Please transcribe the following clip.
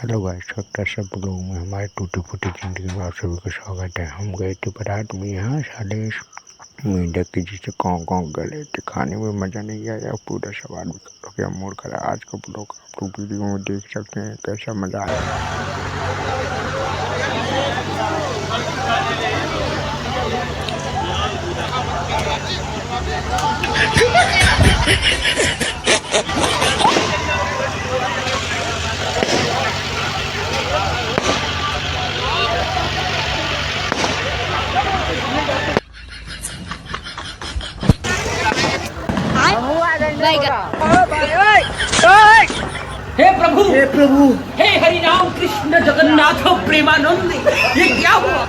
Hello guys, छोटा सा blog में हमारे टूटी फूटी ज़िंदगी में आप सभी का स्वागत है। हम गए थे बारात में, यहाँ साले मीडिया की जिसे कौन गए थे, खाने में मज़ा नहीं आया, पूरा सवाल भी हो गया मूड खराब। आज का ब्लॉग आप लोग वीडियो में देख सकते हैं कैसा मज़ा आया। हे प्रभु हे हरि राम कृष्ण जगन्नाथ प्रेमानंद, ये क्या हुआ?